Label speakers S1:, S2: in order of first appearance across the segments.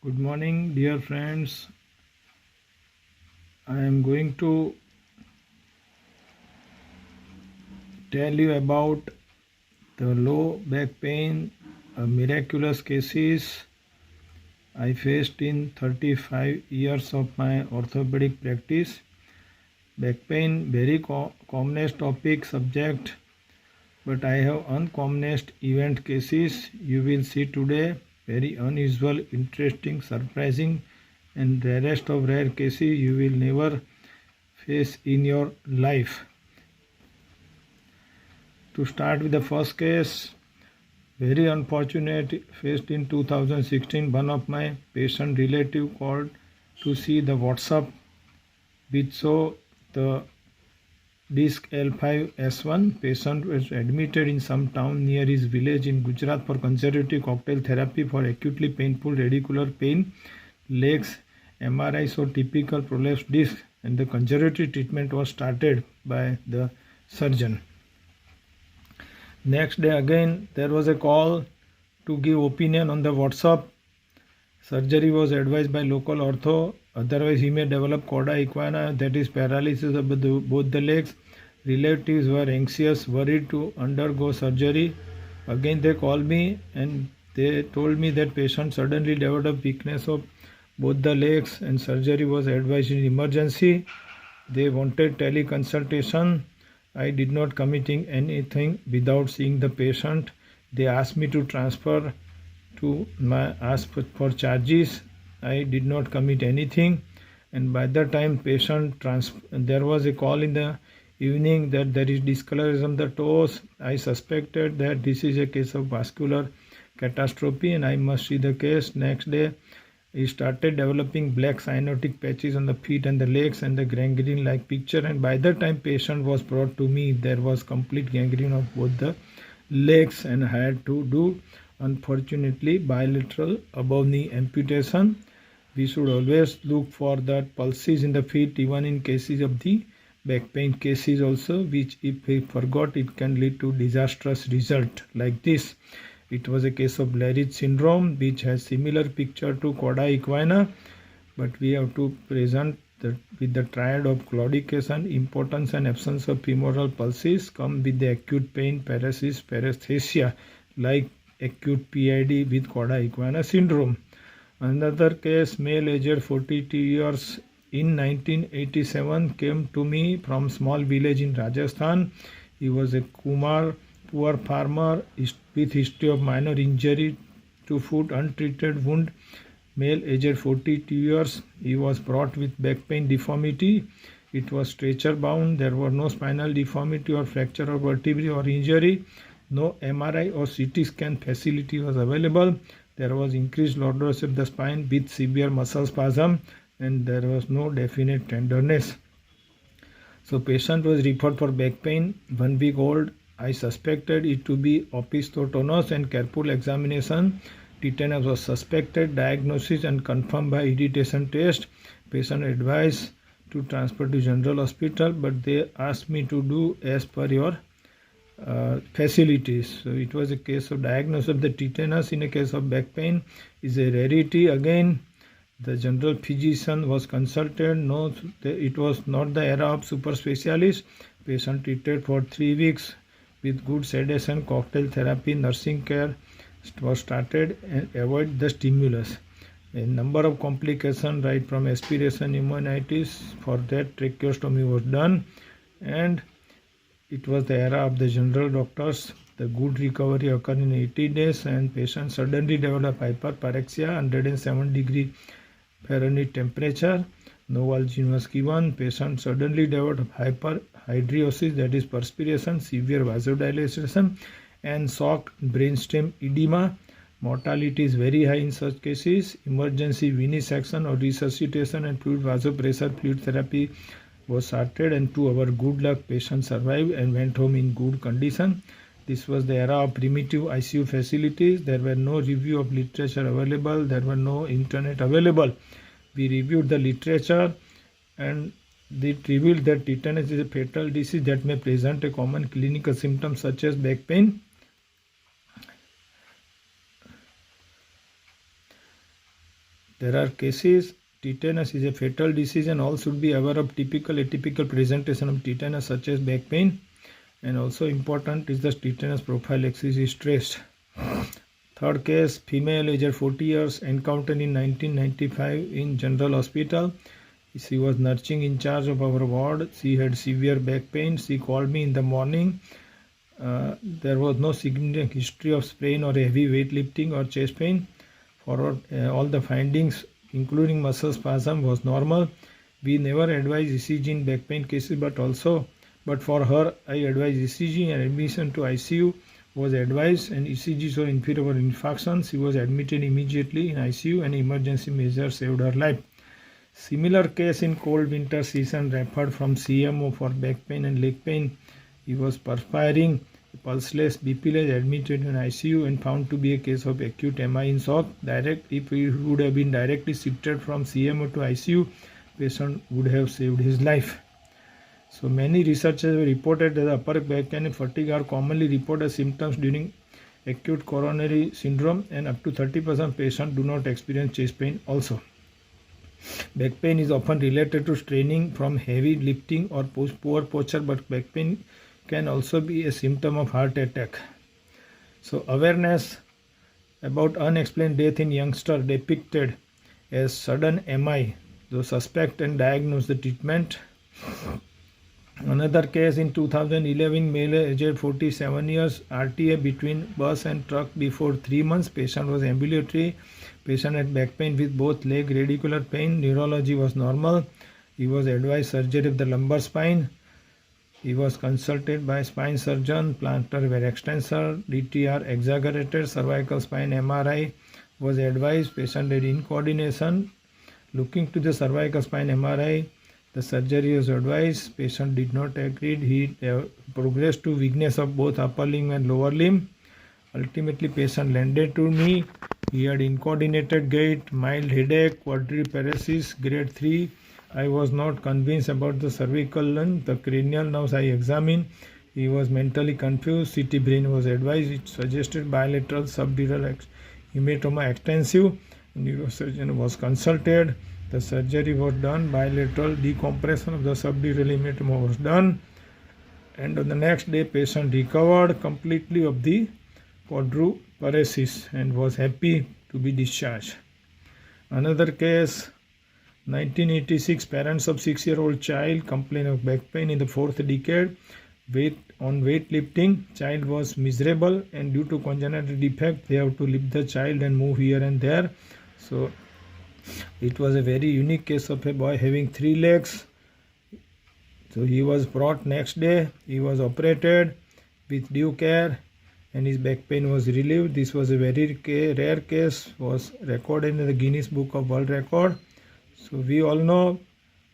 S1: Good morning, dear friends. I am going to tell you about the low back pain, miraculous cases I faced in 35 years of my orthopedic practice. Back pain, very commonest topic subject, but I have uncommonest event cases you will see today. Very unusual, interesting, surprising, and rarest of rare cases you will never face in your life. To start with the first case, very unfortunate, faced in 2016. One of my patient relative called to see the WhatsApp which saw the disc L5S1. Patient was admitted in some town near his village in Gujarat for conservative cocktail therapy for acutely painful radicular pain, legs, MRI so typical prolapsed disc, and the conservative treatment was started by the surgeon. Next day again there was a call to give opinion on the WhatsApp. Surgery was advised by local ortho, otherwise he may develop cauda equina, that is paralysis of both the legs. Relatives were anxious, worried to undergo surgery. Again they called me and they told me that patient suddenly developed weakness of both the legs and surgery was advised in emergency. They wanted teleconsultation. I did not committing anything without seeing the patient. They asked me to transfer to my ask for charges. I did not commit anything, and by the time patient there was a call in the evening that there is discoloration of the toes. I suspected that this is a case of vascular catastrophe and I must see the case. Next day he started developing black cyanotic patches on the feet and the legs and the gangrene like picture, and by the time patient was brought to me there was complete gangrene of both the legs and had to do unfortunately bilateral above knee amputation. We should always look for that pulses in the feet even in cases of the back pain cases also, which if we forgot it can lead to disastrous result like this. It was a case of LERICH syndrome which has similar picture to cauda equina, but we have to present with the triad of claudication, impotence and absence of femoral pulses come with the acute pain, paresis, paresthesia like acute PID with cauda equina syndrome. Another case, male aged 42 years in 1987 came to me from small village in Rajasthan. He was a Kumar, poor farmer with history of minor injury to foot, untreated wound. Male aged 42 years. He was brought with back pain deformity. It was stretcher bound. There were no spinal deformity or fracture of vertebrae or injury. No MRI or CT scan facility was available. There was increased lordose of the spine with severe muscle spasm and there was no definite tenderness. So patient was referred for back pain, 1 week old. I suspected it to be opisthotonous and careful examination. Tetanus was suspected, diagnosis and confirmed by irritation test. Patient advised to transfer to general hospital, but they asked me to do as per your facilities. So it was a case of diagnosis of the tetanus in a case of back pain is a rarity. Again, the general physician was consulted. No, it was not the era of super specialist. Patient treated for 3 weeks with good sedation, cocktail therapy, nursing care was started and avoid the stimulus. A number of complications right from aspiration pneumonitis, for that tracheostomy was done, and it was the era of the general doctors. The good recovery occurred in 80 days and patient suddenly developed hyperpyrexia, 107 degree Fahrenheit temperature. Novalgine was given. Patient suddenly developed hyperhidrosis, that is perspiration, severe vasodilation and shocked brainstem edema. Mortality is very high in such cases. Emergency venesection or resuscitation and fluid vasopressor fluid therapy was started, and to our good luck patient survived and went home in good condition. This was the era of primitive ICU facilities. There were no review of literature available. There were no internet available. We reviewed the literature and it revealed that tetanus is a fatal disease that may present a common clinical symptom such as back pain. There are cases. Tetanus is a fatal disease and all should be aware of typical atypical presentation of tetanus such as back pain, and also important is the tetanus prophylaxis is stressed. Third case, female aged 40 years, encountered in 1995 in General Hospital. She was nursing in charge of our ward. She had severe back pain. She called me in the morning. There was no significant history of sprain or heavy weightlifting or chest pain. For all the findings, including muscle spasm, was normal. We never advise ECG in back pain cases, but for her, I advise ECG, and admission to ICU was advised, and ECG saw inferior infarction. She was admitted immediately in ICU, and emergency measures saved her life. Similar case in cold winter season, referred from CMO for back pain and leg pain. He was perspiring, pulseless, BP-less, admitted in ICU, and found to be a case of acute MI in shock. If he would have been directly shifted from CMO to ICU, patient would have saved his life. So many researchers have reported that the upper back pain and fatigue are commonly reported symptoms during acute coronary syndrome, and up to 30% patients do not experience chest pain also. Back pain is often related to straining from heavy lifting or poor posture, but back pain can also be a symptom of heart attack. So awareness about unexplained death in youngster depicted as sudden MI, though suspect and diagnose the treatment. Another case in 2011, male aged 47 years, RTA between bus and truck before 3 months. Patient was ambulatory. Patient had back pain with both leg radicular pain. Neurology was normal. He was advised surgery of the lumbar spine. He was consulted by spine surgeon, plantar were extensor, DTR exaggerated, cervical spine MRI was advised. Patient had incoordination. Looking to the cervical spine MRI, the surgery was advised. Patient did not agree. He progressed to weakness of both upper limb and lower limb. Ultimately, patient landed to me. He had incoordinated gait, mild headache, quadriparesis, grade 3. I was not convinced about the cervical lung. The cranial nerves I examined. He was mentally confused. CT brain was advised. It suggested bilateral subdural hematoma extensive. Neurosurgeon was consulted. The surgery was done. Bilateral decompression of the subdural hematoma was done. And on the next day, patient recovered completely of the quadriparesis and was happy to be discharged. Another case, 1986, parents of 6-year-old child complain of back pain in the 4th decade. Weightlifting, child was miserable, and due to congenital defect, they have to lift the child and move here and there. So it was a very unique case of a boy having 3 legs. So he was brought next day. He was operated with due care, and his back pain was relieved. This was a very rare case, was recorded in the Guinness Book of World Record. So we all know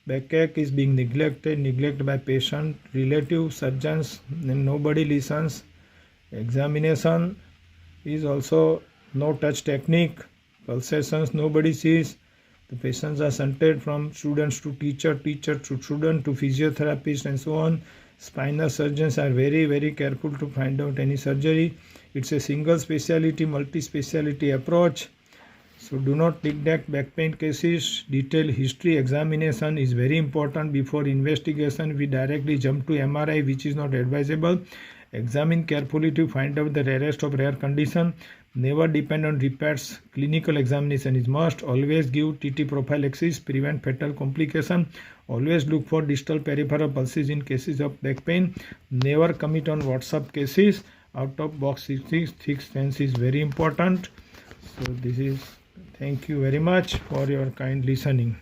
S1: backache is being neglected by patient, relative, surgeons, and nobody listens. Examination is also no touch technique. Pulsations nobody sees. The patients are shunted from students to teacher, teacher to student to physiotherapist, and so on. Spinal surgeons are very, very careful to find out any surgery. It's a single specialty, multi-specialty approach. So do not neglect back pain cases. Detailed history examination is very important. Before investigation, we directly jump to MRI, which is not advisable. Examine carefully to find out the rarest of rare condition. Never depend on repeats. Clinical examination is must. Always give TT prophylaxis, prevent fatal complication. Always look for distal peripheral pulses in cases of back pain. Never commit on WhatsApp cases. Out of box sixth sense is very important. So this is, thank you very much for your kind listening.